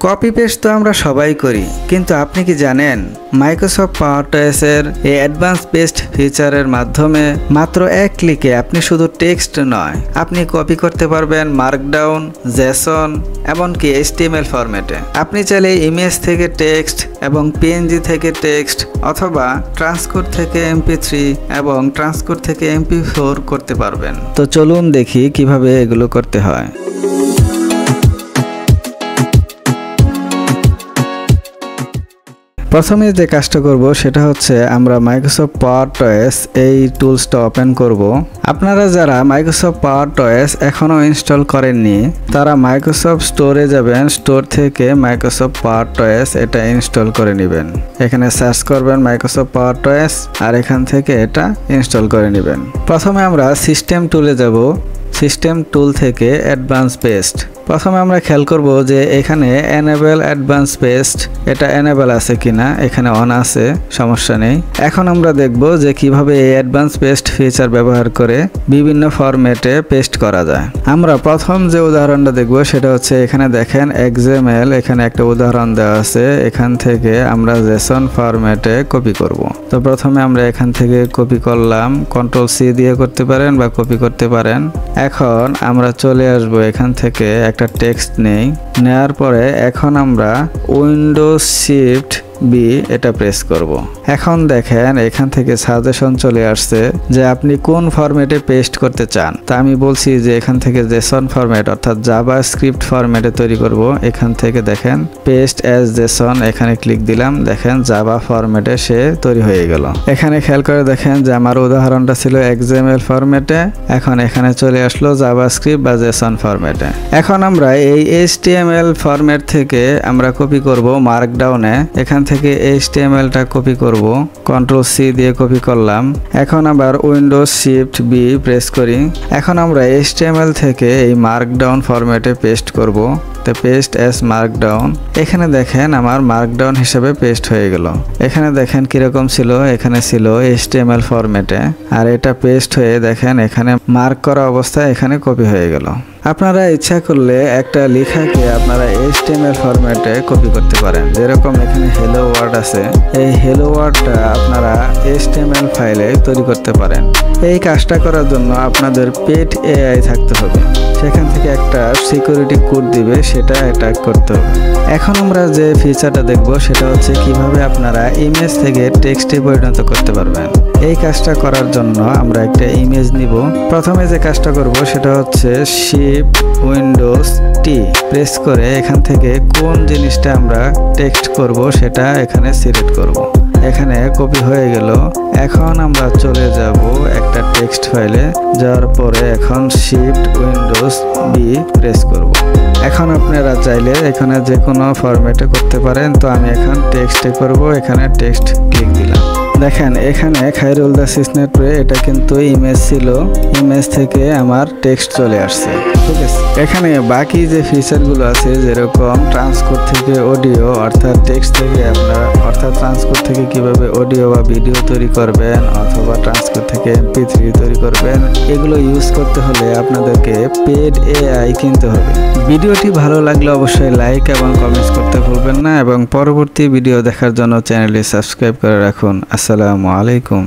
Copy paste তো আমরা সবাই করি, কিন্তু আপনি কি জানেন মাইক্রোসফট পাওয়ারটয়েস এর এই অ্যাডভান্স পেস্ট ফিচারের মাধ্যমে মাত্র এক ক্লিকে আপনি শুধু টেক্সট নয়, আপনি কপি করতে পারবেন মার্কডাউন, জেসন, এমনকি HTML ফরম্যাটে। আপনি চাইলে ইমেজ থেকে টেক্সট এবং PNG থেকে টেক্সট অথবা ট্রান্সকোড থেকে MP3 এবং ট্রান্সকোড থেকে MP4 করতে পারবেন। তো চলুন দেখি কিভাবে এগুলো করতে হয়। প্রথমে যে কাজটা করব সেটা হচ্ছে আমরা মাইক্রোসফট পাওয়ারটয়েস এই টুলসটা ওপেন করব। আপনারা যারা মাইক্রোসফট পাওয়ারটয়েস এখনও ইনস্টল করেননি তারা মাইক্রোসফট স্টোরে যাবেন, স্টোর থেকে মাইক্রোসফট পাওয়ারটয়েস এটা ইনস্টল করে নেবেন। এখানে সার্চ করবেন মাইক্রোসফট পাওয়ারটয়েস আর এখান থেকে এটা ইনস্টল করে নেবেন। প্রথমে আমরা সিস্টেম টুলে যাব, সিস্টেম টুল থেকে অ্যাডভান্স পেস্ট। প্রথমে আমরা খেয়াল করব যে এখানে এনেবল অ্যাডভান্স পেস্ট এটা এনেবল আছে কিনা, এখানে অন আছে, সমস্যা নেই। এখন আমরা দেখব যে কিভাবে এই অ্যাডভান্স পেস্ট ফিচার ব্যবহার করে বিভিন্ন ফরম্যাটে পেস্ট করা যায়। আমরা প্রথম যে উদাহরণটা দেখব সেটা হচ্ছে এখানে দেখেন XML, এখানে একটা উদাহরণ দেওয়া আছে। এখান থেকে আমরা জেসন ফরম্যাটে কপি করব। তো প্রথমে আমরা এখান থেকে কপি করলাম, Ctrl+C দিয়ে করতে পারেন বা কপি করতে পারেন। এখন আমরা চলে আসব এখান থেকে একটা টেক্সট নেই, নেওয়ার পরে এখন আমরা Windows+Shift+B এটা প্রেস করব। এখন দেখেন এখান থেকে সাজেশন চলে আসছে যে আপনি কোন ফরম্যাটে পেস্ট করতে চান। তা আমি বলছি যে এখান থেকে জেসন ফরম্যাট অর্থাৎ জাভাস্ক্রিপ্ট ফরম্যাটে তৈরি করব। এখান থেকে দেখেন পেস্ট অ্যাজ জেসন, এখানে ক্লিক দিলাম, দেখেন জাভা ফরম্যাটে সে তৈরি হয়ে গেল। এখানে খেয়াল করে দেখেন যে আমার উদাহরণটা ছিল XML ফরম্যাটে, এখন এখানে চলে আসলো জাভাস্ক্রিপ্ট বা জেসন ফরম্যাটে। এখন আমরা এই HTML ফরম্যাট থেকে আমরা কপি করব মার্কডাউনে। এখান থেকে HTML-টা কপি করব, Ctrl+C দিয়ে কপি করলাম। এখন আবার Windows+Shift+B প্রেস করি। এখন আমরা HTML থেকে এই মার্কডাউন ফরম্যাটে পেস্ট করব। তো পেস্ট অ্যাজ মার্কডাউন, এখানে দেখেন আমার মার্কডাউন হিসেবে পেস্ট হয়ে গেল। এখানে দেখেন কিরকম ছিল, এখানে ছিল HTML ফরম্যাটে, আর এটা পেস্ট হয়ে দেখেন এখানে মার্ক করা অবস্থায় এখানে কপি হয়ে গেল। আপনারা ইচ্ছা করলে একটা লেখাকে আপনারা HTML ফরম্যাটে কপি করতে পারেন। যেরকম এখানে হ্যালো ওয়ার্ড আছে, এই হ্যালো ওয়ার্ডটা আপনারা HTML ফাইলে তৈরি করতে পারেন। এই কাজটা করার জন্য আপনাদের পেড AI থাকতে হবে, সেখান থেকে একটা সিকিউরিটি কোড দিবে, সেটা অ্যাটাক করতে হবে। এখন আমরা যে ফিচারটা দেখব সেটা হচ্ছে কিভাবে আপনারা ইমেজ থেকে টেক্সটে পরিণত করতে পারবেন। এই কাজটা করার জন্য আমরা একটা ইমেজ নিব। প্রথমে যে কাজটা করব সেটা হচ্ছে Shift+Windows+T প্রেস করে এখান থেকে কোন জিনিসটা আমরা টেক্সট করব সেটা এখানে সিলেক্ট করব। এখানে কপি হয়ে গেল। এখন আমরা চলে যাব একটা টেক্সট ফাইলে, যাওয়ার পরে এখন Shift+Windows+B প্রেস করব। এখন আপনারা চাইলে এখানে যে কোনো ফরম্যাটে করতে পারেন। তো আমি এখন টেক্সটে করব, এখানে টেক্সট ক্লিক দিলাম। দেখেন এখানে খায়রুল দা সিসনেটে এটা কিন্তু ইমেজ ছিল, ইমেজ থেকে আমার টেক্সট চলে আসছে, ঠিক আছে। এখানে বাকি যে ফিচারগুলো আছে যেরকম ট্রান্সকোড থেকে অডিও অর্থাৎ টেক্সট থেকে আপনারা অর্থাৎ ট্রান্সকোড থেকে কিভাবে অডিও বা ভিডিও তৈরি করবেন অথবা ট্রান্সকোড থেকে MP3 তৈরি করবেন, এগুলো ইউজ করতে হলে আপনাদেরকে পেড AI কিনতে হবে। ভিডিওটি ভালো লাগলে অবশ্যই লাইক এবং কমেন্টস করতে ভুলবেন না এবং পরবর্তী ভিডিও দেখার জন্য চ্যানেলটি সাবস্ক্রাইব করে রাখুন। আসসালামু আলাইকুম।